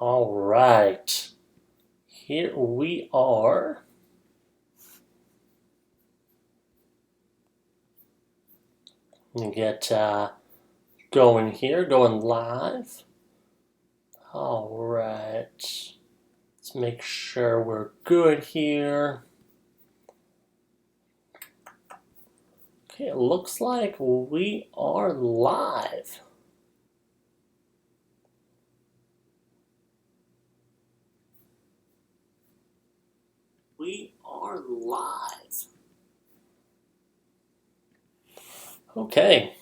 All right, here we are. Let me get going here, going live. All right, let's make sure we're good here. Okay, it looks like we are live. We are live. Okay,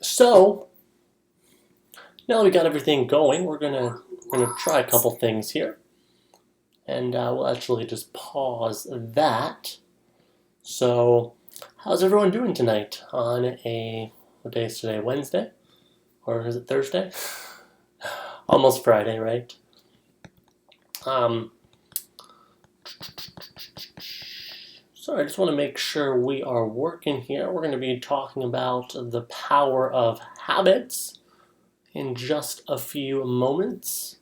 so now that we got everything going, we're gonna try a couple things here, and we'll actually just pause that. So, how's everyone doing tonight on what day is today? Wednesday, or is it Thursday? Almost Friday, right? So I just want to make sure we are working here. We're going to be talking about the power of habits in just a few moments.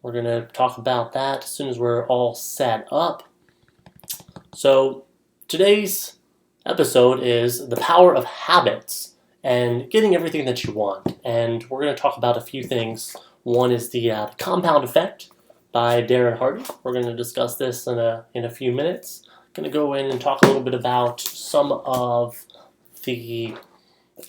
We're going to talk about that as soon as we're all set up. So today's episode is the power of habits and getting everything that you want. And we're going to talk about a few things. One is the compound effect by Darren Hardy. We're going to discuss this in a few minutes. Going to go in and talk a little bit about some of the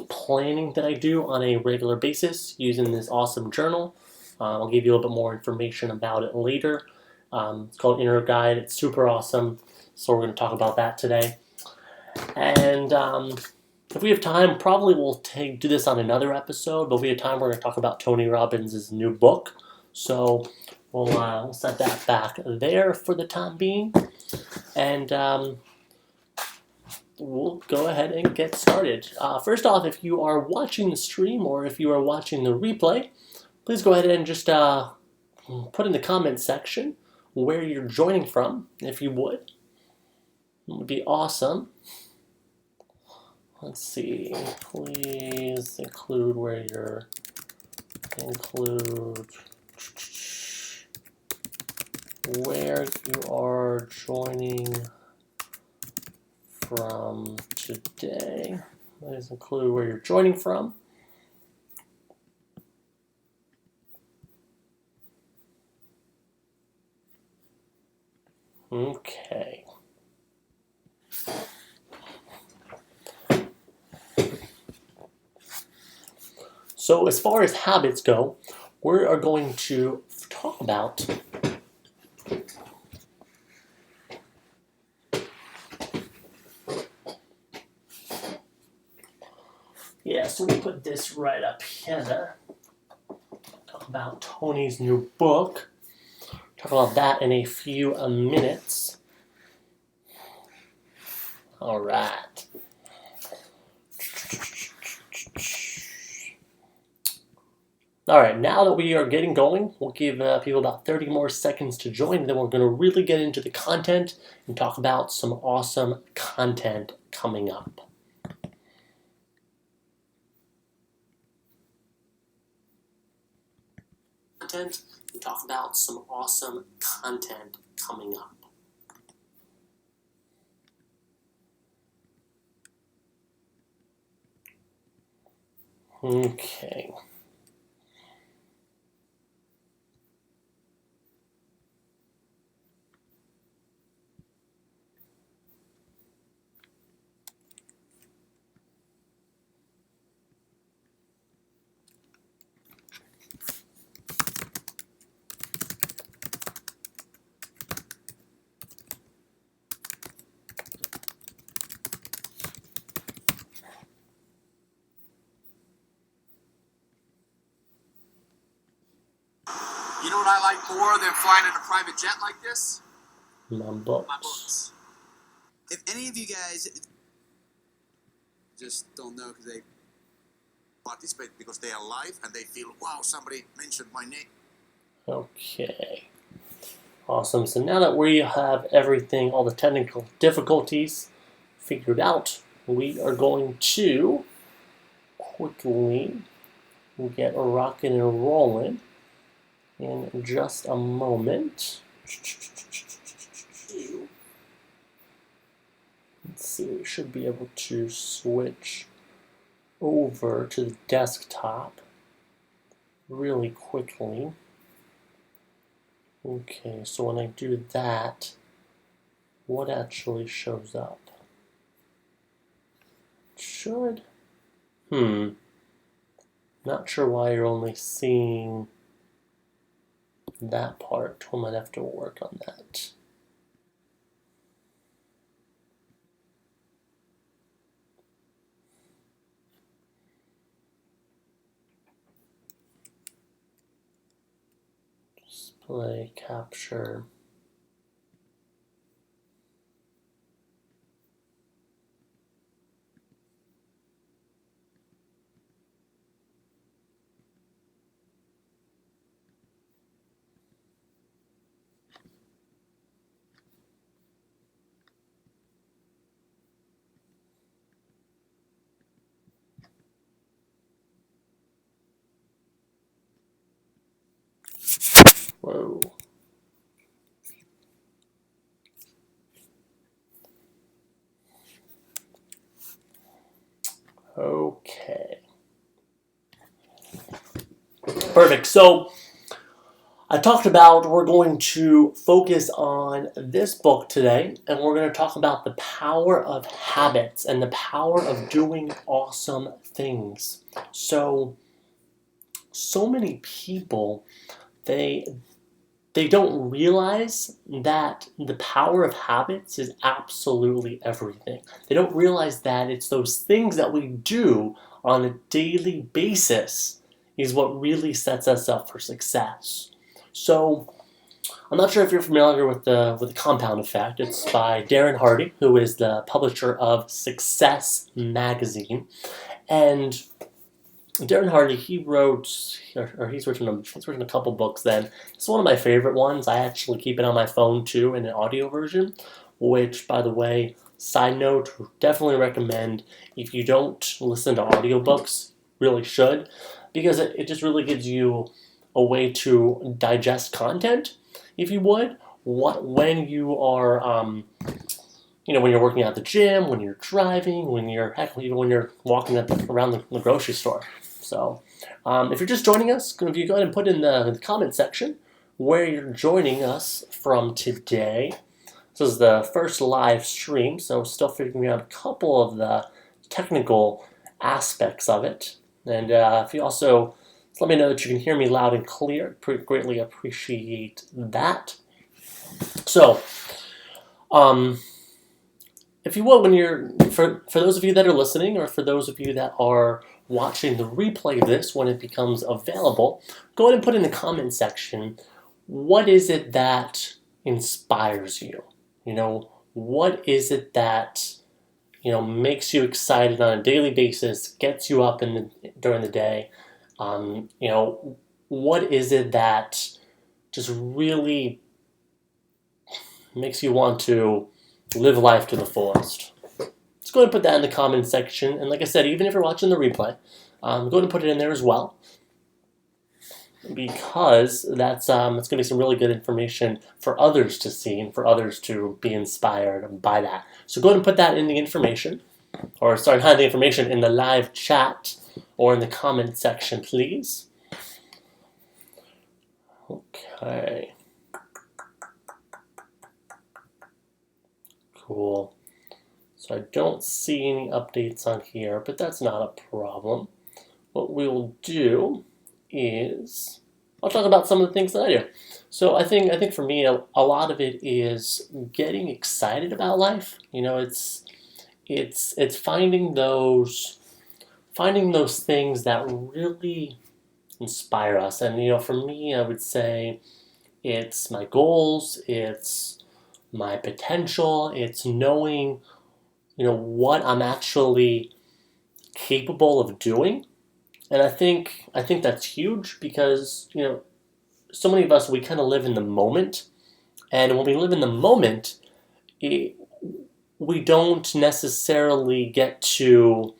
planning that I do on a regular basis using this awesome journal. I'll give you a little bit more information about it later. It's called Inner Guide. It's super awesome. So we're going to talk about that today. And if we have time, probably we'll do this on another episode. But if we have time, we're going to talk about Tony Robbins' new book. So we'll set that back there for the time being. And we'll go ahead and get started. First off, if you are watching the stream or if you are watching the replay, please go ahead and just put in the comments section where you're joining from, if you would. It would be awesome. Let's see. Please include where you're you are joining from today. Please include where you're joining from. Okay. So as far as habits go, we are going to talk about so we put this right up here. Talk about Tony's new book. Talk about that in a few minutes. All right. All right, now that we are getting going, we'll give people about 30 more seconds to join, and then we're going to really get into the content and talk about some awesome content coming up. And talk about some awesome content coming up. Okay. You know what I like more than flying in a private jet like this? My books. If any of you guys just don't know because they participate because they are live and they feel, wow, somebody mentioned my name. Okay. Awesome. So now that we have everything, all the technical difficulties figured out, we are going to quickly get rocking and rolling. in just a moment. Let's see, we should be able to switch over to the desktop really quickly. Okay, so when I do that, what actually shows up? Should. Not sure why you're only seeing that part. We might have to work on that. Display capture. Whoa. Okay. Perfect. So I talked about we're going to focus on this book today, and we're going to talk about the power of habits and the power of doing awesome things. So many people, they don't realize that the power of habits is absolutely everything. They don't realize that it's those things that we do on a daily basis is what really sets us up for success. So I'm not sure if you're familiar with the compound effect. It's by Darren Hardy, who is the publisher of Success Magazine. And Darren Hardy, he's written a couple books. Then it's one of my favorite ones. I actually keep it on my phone too in an audio version, which, by the way, side note, definitely recommend. If you don't listen to audiobooks, really should, because it just really gives you a way to digest content, if you would. When you are when you're working at the gym, when you're driving, even when you're walking around the grocery store. So if you're just joining us, if you go ahead and put in the comment section where you're joining us from today. This is the first live stream, so still figuring out a couple of the technical aspects of it. And if you also let me know that you can hear me loud and clear, greatly appreciate that. So, if you will, for those of you that are listening, or for those of you that are watching the replay of this when it becomes available, go ahead and put in the comment section, what is it that inspires you? What is it that makes you excited on a daily basis, gets you up during the day? What is it that just really makes you want to live life to the fullest? Let's go ahead and put that in the comment section. And like I said, even if you're watching the replay, go ahead and put it in there as well, because that's going to be some really good information for others to see and for others to be inspired by that. So go ahead and put that in the information, not the information, in the live chat or in the comment section, please. Okay. Cool. So I don't see any updates on here, but that's not a problem. What we'll do is I'll talk about some of the things that I do. So I think for me, a lot of it is getting excited about life. It's finding those things that really inspire us. And for me, I would say it's my goals, it's my potential, it's knowing what I'm actually capable of doing. And I think that's huge, because so many of us, we kind of live in the moment, and when we live in the moment, we don't necessarily get to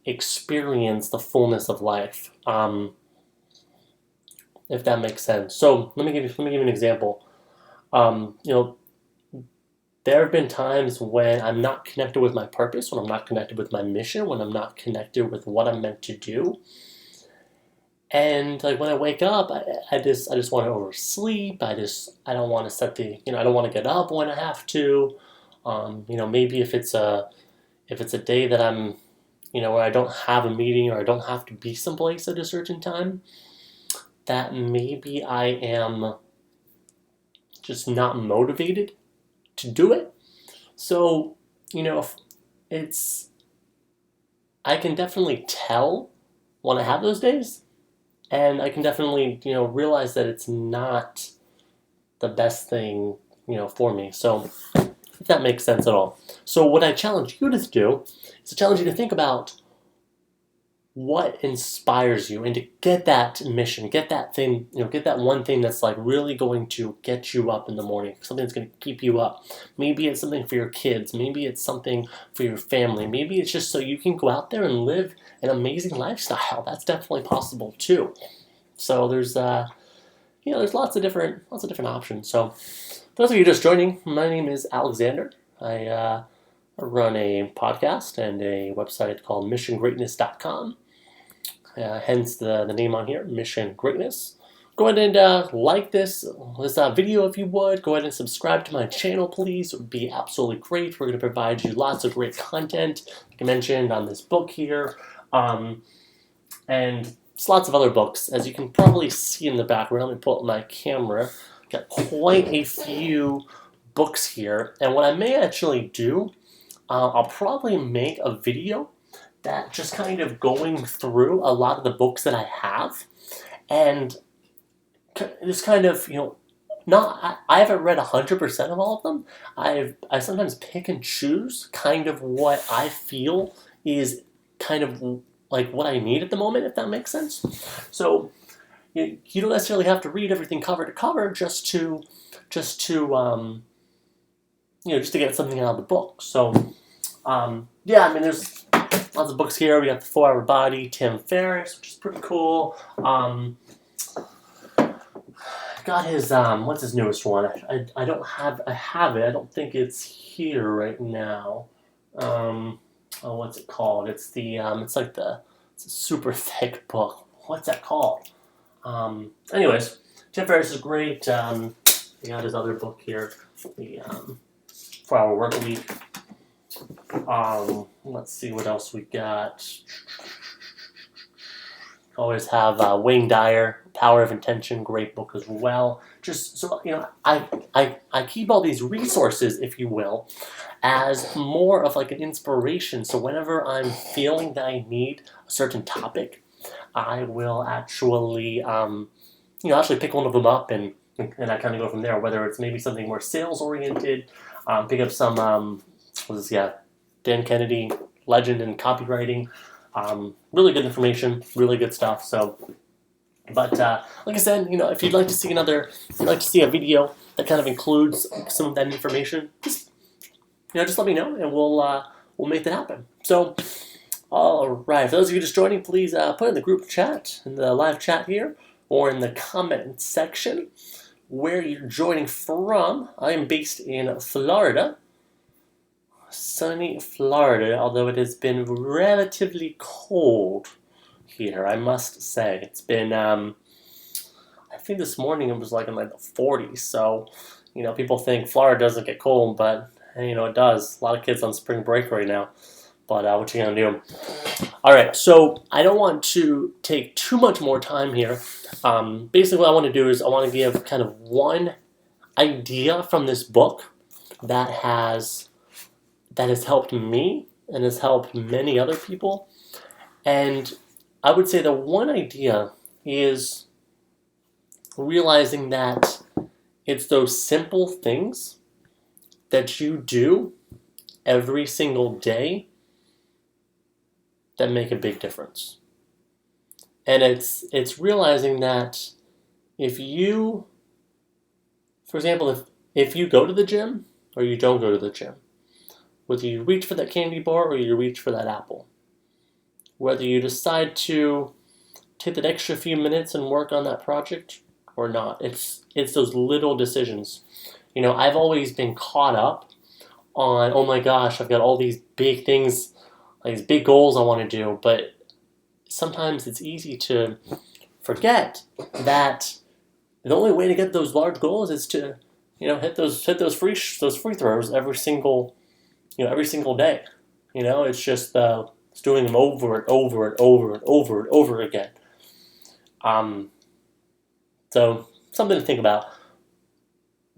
experience the fullness of life. if that makes sense. So let me give you an example. You know, there have been times when I'm not connected with my purpose, when I'm not connected with my mission, when I'm not connected with what I'm meant to do. And like when I wake up, I just want to oversleep. I don't want to set the I don't want to get up when I have to. Maybe if it's a day that I'm where I don't have a meeting or I don't have to be someplace at a certain time, that maybe I am just not motivated to do it. So, it's I can definitely tell when I have those days, and I can definitely realize that it's not the best thing for me. So, if that makes sense at all. So, what I challenge you to do is to challenge you to think about what inspires you and to get that mission, get that thing, get that one thing that's like really going to get you up in the morning, something that's going to keep you up. Maybe it's something for your kids, maybe it's something for your family, maybe it's just so you can go out there and live an amazing lifestyle. That's definitely possible too. So there's there's lots of different options. So for those of you just joining, my name is Alexander. I run a podcast and a website called missiongreatness.com. Hence the name on here, Mission Greatness. Go ahead and like this video if you would. Go ahead and subscribe to my channel, please. It would be absolutely great. We're going to provide you lots of great content, like I mentioned, on this book here. And it's lots of other books. As you can probably see in the background, let me pull up my camera. Got quite a few books here. And what I may actually do, I'll probably make a video that just kind of going through a lot of the books that I have, and just kind of I haven't read 100% of all of them. I sometimes pick and choose kind of what I feel is kind of like what I need at the moment, if that makes sense. So you don't necessarily have to read everything cover to cover just to get something out of the book. So there's lots of books here. We got The 4 Hour Body, Tim Ferriss, which is pretty cool. Got his what's his newest one? I have it. I don't think it's here right now. What's it called? It's the it's a super thick book. What's that called? Anyways, Tim Ferriss is great. He got his other book here, the 4 Hour Work Week. Let's see what else we got. Always have Wayne Dyer, Power of Intention, great book as well. Just so I keep all these resources, if you will, as more of like an inspiration. So whenever I'm feeling that I need a certain topic, I will actually pick one of them up and I kind of go from there. Whether it's maybe something more sales oriented, pick up some Dan Kennedy, legend in copywriting. Really good information, really good stuff. So, but like I said, if you'd like to see a video that kind of includes some of that information, just let me know and we'll make that happen. So, all right, for those of you just joining, please put in the group chat, in the live chat here, or in the comment section where you're joining from. I am based in Florida. Sunny Florida, although it has been relatively cold here, I must say. It's been, I think this morning it was like in like the 40s, so, people think Florida doesn't get cold, but, it does. A lot of kids on spring break right now, but what you gonna do? All right, so I don't want to take too much more time here. Basically what I want to do is I want to give kind of one idea from this book that has helped me and has helped many other people. And I would say the one idea is realizing that it's those simple things that you do every single day that make a big difference. And it's realizing that if you, for example, if you go to the gym or you don't go to the gym, whether you reach for that candy bar or you reach for that apple, whether you decide to take that extra few minutes and work on that project or not? It's those little decisions. I've always been caught up on, oh my gosh, I've got all these big things, these big goals I want to do, but sometimes it's easy to forget that the only way to get those large goals is to, hit those free throws every single day. It's just it's doing them over and over and over and over and over again. So something to think about.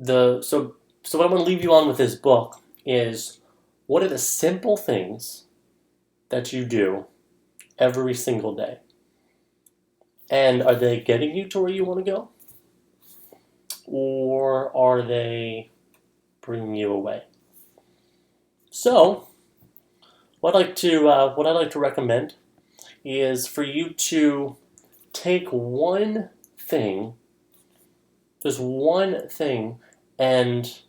So what I'm going to leave you on with this book is, what are the simple things that you do every single day? And are they getting you to where you want to go? Or are they bringing you away? So, what I'd like to recommend is for you to take one thing, just one thing, and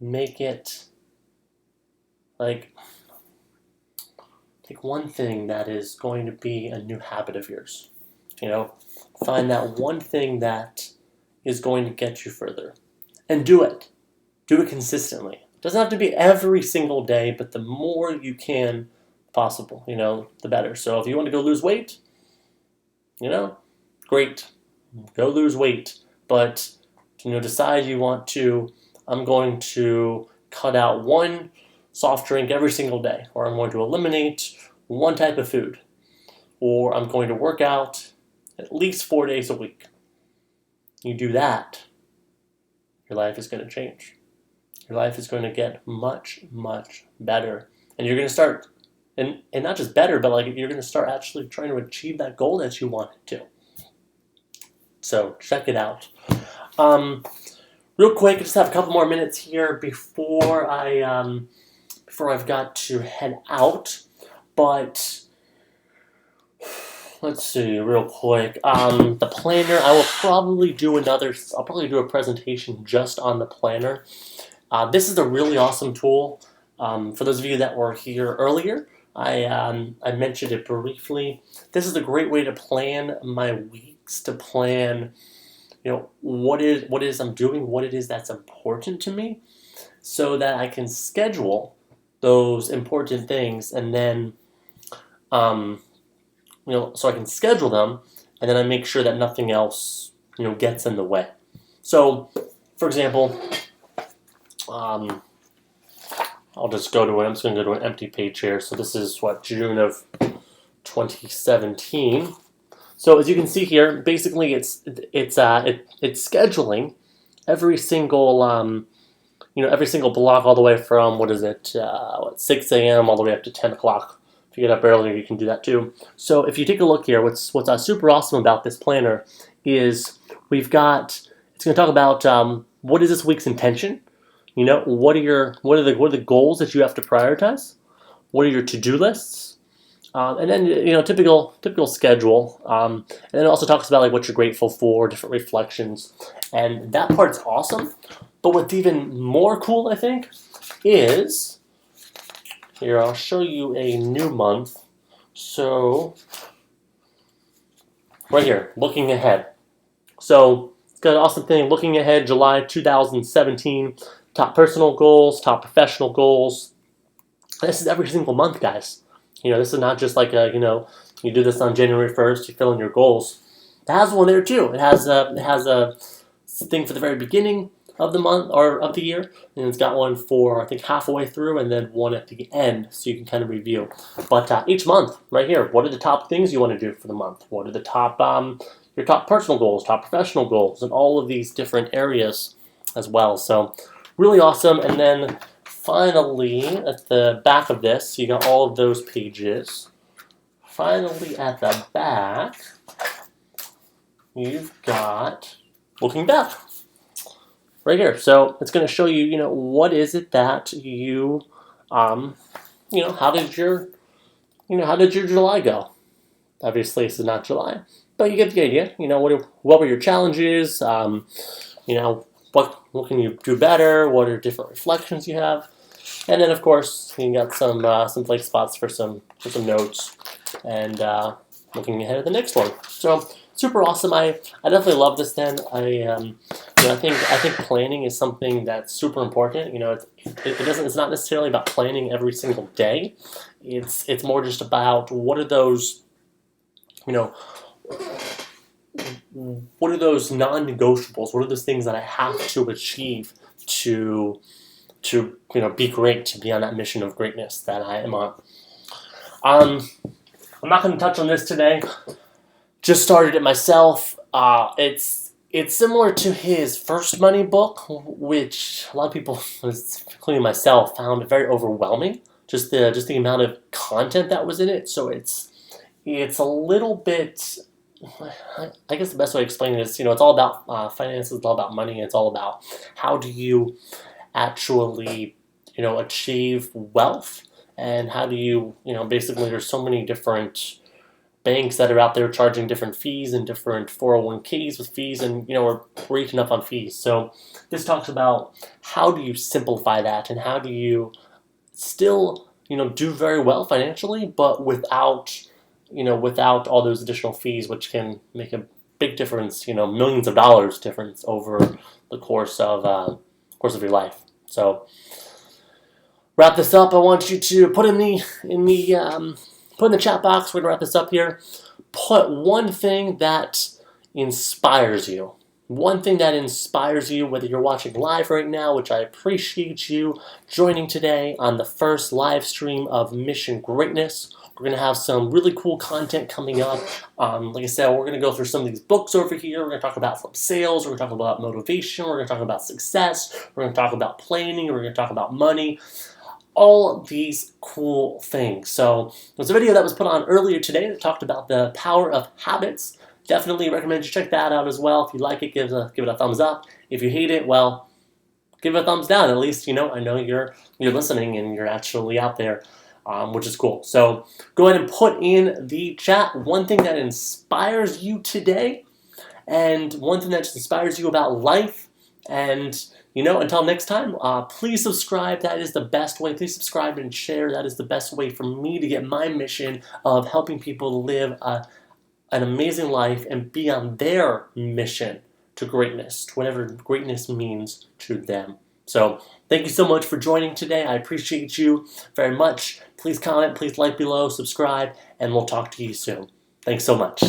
make it take one thing that is going to be a new habit of yours. Find that one thing that is going to get you further, and do it. Do it consistently. It doesn't have to be every single day, but the more you can possible, the better. So if you want to go lose weight, great, go lose weight. But decide you want to. I'm going to cut out one soft drink every single day, or I'm going to eliminate one type of food, or I'm going to work out at least 4 days a week. You do that, your life is going to change. Your life is going to get much, much better. And you're going to start, and not just better, but you're going to start actually trying to achieve that goal that you wanted to. So check it out. Real quick, I just have a couple more minutes here before I've got to head out. But let's see, real quick. The planner, I'll probably do a presentation just on the planner. This is a really awesome tool. For those of you that were here earlier, I mentioned it briefly. This is a great way to plan my weeks, to plan, what it is I'm doing, what it is that's important to me, so that I can schedule those important things, and then, so I can schedule them, and then I make sure that nothing else, gets in the way. So, for example, I'm just going to go to an empty page here. So this is June of 2017. So as you can see here, basically it's scheduling every single block all the way from 6 a.m. all the way up to 10 o'clock. If you get up earlier, you can do that too. So if you take a look here, what's super awesome about this planner is it's going to talk about what is this week's intention. What are the goals that you have to prioritize? What are your to-do lists? And then typical schedule. And then it also talks about what you're grateful for, different reflections, and that part's awesome. But what's even more cool, I think, is here. I'll show you a new month. So right here, looking ahead. So it's got an awesome thing. Looking ahead, July 2017. Top personal goals, top professional goals. This is every single month, guys. This is not just you do this on January 1st, you fill in your goals. It has one there too. It has a thing for the very beginning of the month or of the year, and it's got one for, I think, halfway through, and then one at the end, so you can kind of review. But each month, right here, what are the top things you want to do for the month? What are the top your top personal goals, top professional goals, and all of these different areas as well. So really awesome. And then finally, at the back of this, you got all of those pages. Finally, at the back, you've got looking back right here. So it's going to show you, what is it that you, how did your July go? Obviously, this is not July, but you get the idea. What were your challenges? What can you do better? What are different reflections you have? And then, of course, you got some blank spots for some notes, and looking ahead at the next one. So super awesome. I definitely love this. Then I think planning is something that's super important. It's not necessarily about planning every single day. It's more just about what are those you know what are those non-negotiables? What are those things that I have to achieve to be great, to be on that mission of greatness that I am on. I'm not going to touch on this today. Just started it myself. It's similar to his first money book, which a lot of people, including myself, found very overwhelming. Just the amount of content that was in it. So it's a little bit. I guess the best way to explain it is, it's all about finances. It's all about money. It's all about how do you actually, achieve wealth, and how do you, basically there's so many different banks that are out there charging different fees and different 401ks with fees, and we're eating up on fees. So this talks about how do you simplify that, and how do you still do very well financially, but without all those additional fees, which can make a big difference, millions of dollars difference over the course of your life. So wrap this up. I want you to put in the chat box. We're gonna wrap this up here. Put one thing that inspires you. One thing that inspires you, whether you're watching live right now, which I appreciate you joining today on the first live stream of Mission Greatness. We're going to have some really cool content coming up. Like I said, we're going to go through some of these books over here. We're going to talk about some sales. We're going to talk about motivation. We're going to talk about success. We're going to talk about planning. We're going to talk about money. All these cool things. So there's a video that was put on earlier today that talked about the power of habits. Definitely recommend you check that out as well. If you like it, give it a thumbs up. If you hate it, well, give it a thumbs down. At least, I know you're listening and you're actually out there. Which is cool. So go ahead and put in the chat one thing that inspires you today, and one thing that just inspires you about life. And until next time, please subscribe. That is the best way. Please subscribe and share. That is the best way for me to get my mission of helping people live an amazing life and be on their mission to greatness, to whatever greatness means to them. So thank you so much for joining today. I appreciate you very much. Please comment, please like below, subscribe, and we'll talk to you soon. Thanks so much.